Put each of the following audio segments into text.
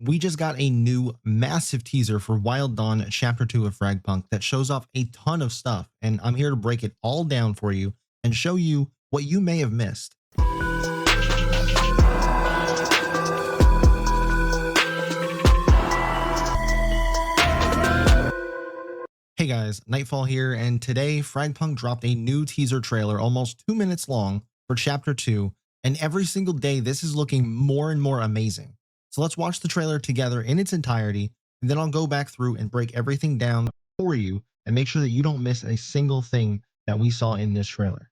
We just got a new massive teaser for Wild Dawn Chapter 2 of FragPunk that shows off a ton of stuff, and I'm here to break it all down for you and show you what you may have missed. Hey guys, Nightfall here, and today FragPunk dropped a new teaser trailer almost 2 minutes long for Chapter 2, and every single day this is looking more and more amazing. So let's watch the trailer together in its entirety, and then I'll go back through and break everything down for you and make sure that you don't miss a single thing that we saw in this trailer.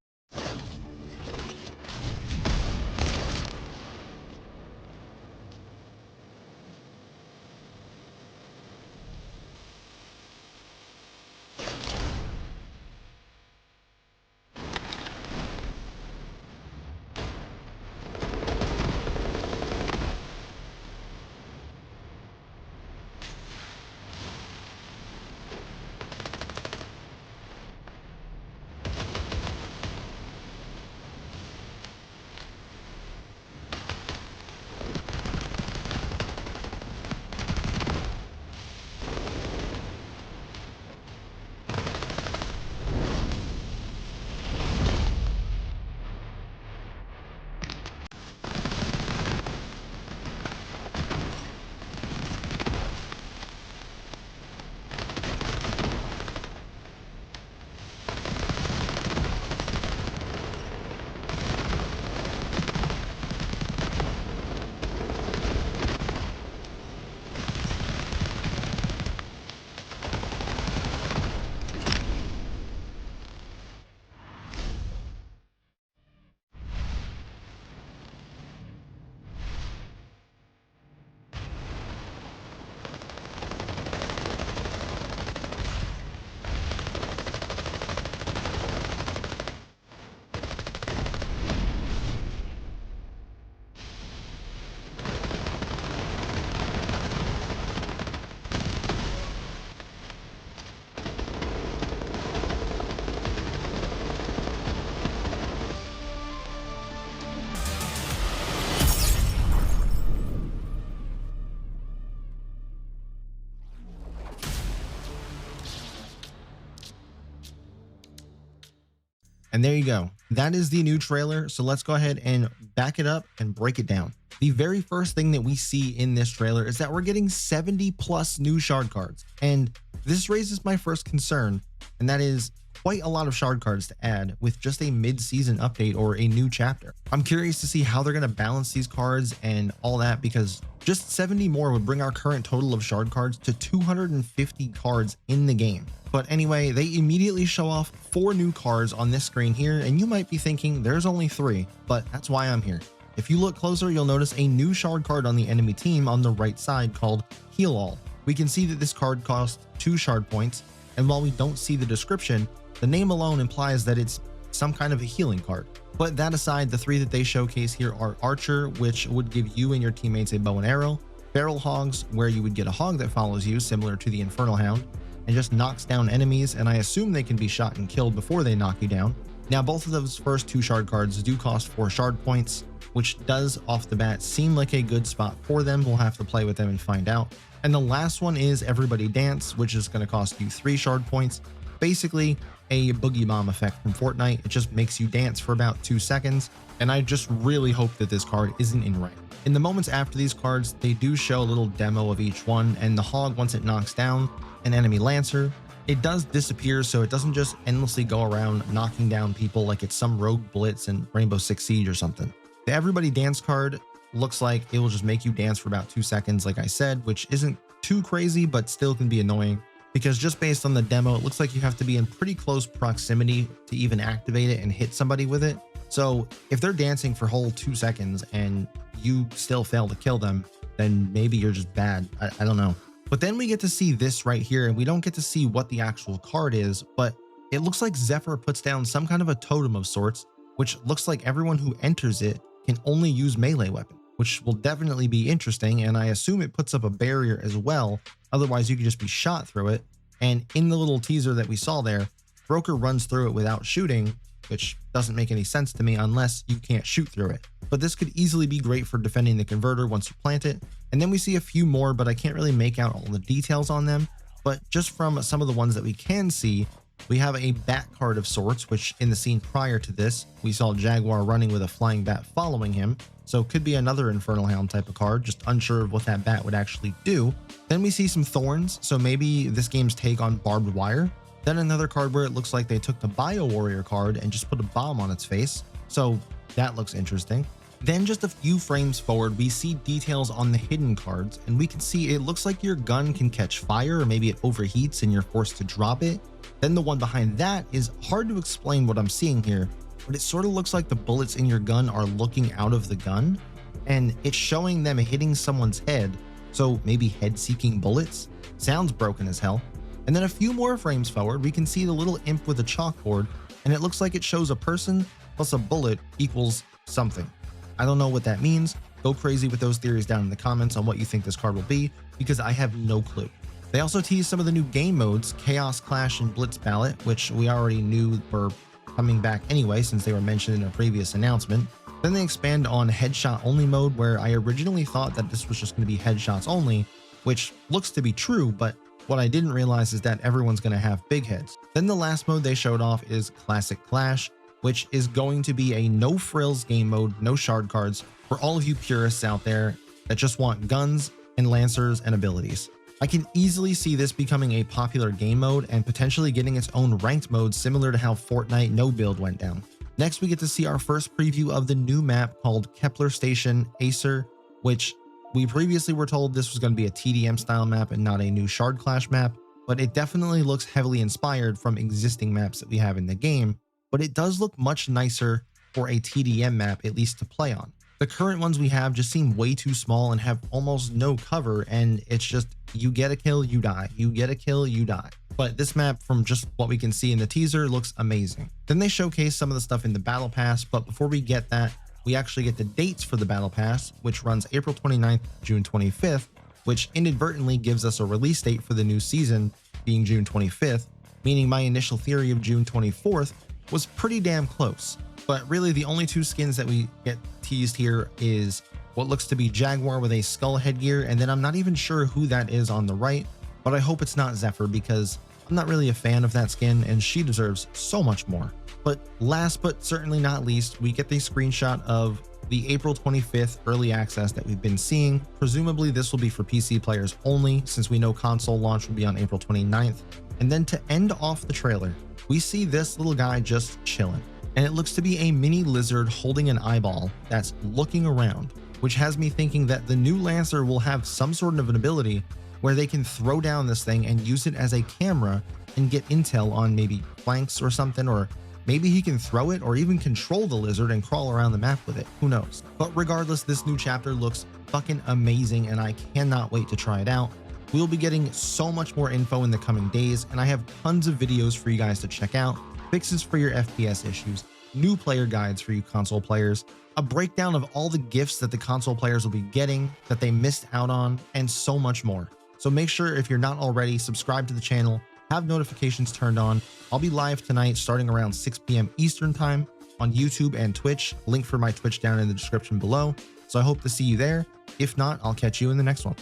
And there you go. That is the new trailer. So let's go ahead and back it up and break it down. The very first thing that we see in this trailer is that we're getting 70 plus new shard cards. And this raises my first concern, and that is quite a lot of shard cards to add with just a mid-season update or a new chapter. I'm curious to see how they're going to balance these cards and all that, because just 70 more would bring our current total of shard cards to 250 cards in the game. But anyway, they immediately show off 4 new cards on this screen here, and you might be thinking there's only 3, but that's why I'm here. If you look closer, you'll notice a new shard card on the enemy team on the right side called Heal All. We can see that this card costs 2 shard points, and while we don't see the description, the name alone implies that it's some kind of a healing card. But that aside, the 3 that they showcase here are Archer, which would give you and your teammates a bow and arrow, Barrel Hogs, where you would get a hog that follows you, similar to the Infernal Hound, and just knocks down enemies, and I assume they can be shot and killed before they knock you down. Now, both of those first 2 shard cards do cost 4 shard points, which does off the bat seem like a good spot for them. We'll have to play with them and find out. And the last one is Everybody Dance, which is going to cost you 3 shard points. Basically a boogie bomb effect from Fortnite. It just makes you dance for about 2 seconds, and I just really hope that this card isn't in rank. In the moments after these cards, they do show a little demo of each one, and the hog, once it knocks down an enemy lancer, it does disappear, so it doesn't just endlessly go around knocking down people like it's some rogue blitz in Rainbow Six Siege or something. The Everybody Dance card looks like it will just make you dance for about 2 seconds, like I said, which isn't too crazy, but still can be annoying, because just based on the demo, it looks like you have to be in pretty close proximity to even activate it and hit somebody with it. So if they're dancing for whole 2 seconds and you still fail to kill them, then maybe you're just bad. I don't know. But then we get to see this right here, and we don't get to see what the actual card is, but it looks like Zephyr puts down some kind of a totem of sorts, which looks like everyone who enters it can only use melee weapon, which will definitely be interesting, and I assume it puts up a barrier as well. Otherwise, you could just be shot through it. And in the little teaser that we saw there, Broker runs through it without shooting, which doesn't make any sense to me unless you can't shoot through it. But this could easily be great for defending the converter once you plant it. And then we see a few more, but I can't really make out all the details on them. But just from some of the ones that we can see, we have a bat card of sorts, which in the scene prior to this, we saw Jaguar running with a flying bat following him. So could be another Infernal Hound type of card, just unsure of what that bat would actually do. Then we see some thorns, so maybe this game's take on barbed wire. Then another card where it looks like they took the Bio Warrior card and just put a bomb on its face. So that looks interesting. Then just a few frames forward, we see details on the hidden cards, and we can see it looks like your gun can catch fire, or maybe it overheats and you're forced to drop it. Then the one behind that is hard to explain what I'm seeing here, but it sort of looks like the bullets in your gun are looking out of the gun, and it's showing them hitting someone's head, so maybe head-seeking bullets? Sounds broken as hell. And then a few more frames forward, we can see the little imp with a chalkboard, and it looks like it shows a person plus a bullet equals something. I don't know what that means. Go crazy with those theories down in the comments on what you think this card will be, because I have no clue. They also teased some of the new game modes, Chaos Clash and Blitz Ballot, which we already knew were coming back anyway since they were mentioned in a previous announcement. Then they expand on headshot only mode, where I originally thought that this was just going to be headshots only, which looks to be true, but what I didn't realize is that everyone's going to have big heads. Then the last mode they showed off is Classic Clash, which is going to be a no frills game mode, no shard cards, for all of you purists out there that just want guns and lancers and abilities. I can easily see this becoming a popular game mode and potentially getting its own ranked mode, similar to how Fortnite no build went down. Next, we get to see our first preview of the new map called Kepler Station Acer, which we previously were told this was going to be a TDM style map and not a new shard clash map, but it definitely looks heavily inspired from existing maps that we have in the game. But it does look much nicer for a TDM map, at least to play on. The current ones we have just seem way too small and have almost no cover, and it's just you get a kill, you die, you get a kill, you die. But this map, from just what we can see in the teaser, looks amazing. Then they showcase some of the stuff in the Battle Pass, but before we get that, we actually get the dates for the Battle Pass, which runs April 29th, June 25th, which inadvertently gives us a release date for the new season being June 25th, meaning my initial theory of June 24th was pretty damn close. But really the only two skins that we get teased here is what looks to be Jaguar with a skull headgear, and then I'm not even sure who that is on the right, but I hope it's not Zephyr because I'm not really a fan of that skin and she deserves so much more. But last but certainly not least, we get the screenshot of the April 25th early access that we've been seeing. Presumably this will be for PC players only, since we know console launch will be on April 29th. And then to end off the trailer, we see this little guy just chilling, and it looks to be a mini lizard holding an eyeball that's looking around, which has me thinking that the new Lancer will have some sort of an ability where they can throw down this thing and use it as a camera and get intel on maybe flanks or something, or maybe he can throw it or even control the lizard and crawl around the map with it. Who knows? But regardless, this new chapter looks fucking amazing and I cannot wait to try it out. We'll be getting so much more info in the coming days, and I have tons of videos for you guys to check out, fixes for your FPS issues, new player guides for you console players, a breakdown of all the gifts that the console players will be getting that they missed out on, and so much more. So make sure, if you're not already, subscribe to the channel, have notifications turned on. I'll be live tonight starting around 6 p.m. Eastern time on YouTube and Twitch. Link for my Twitch down in the description below. So I hope to see you there. If not, I'll catch you in the next one.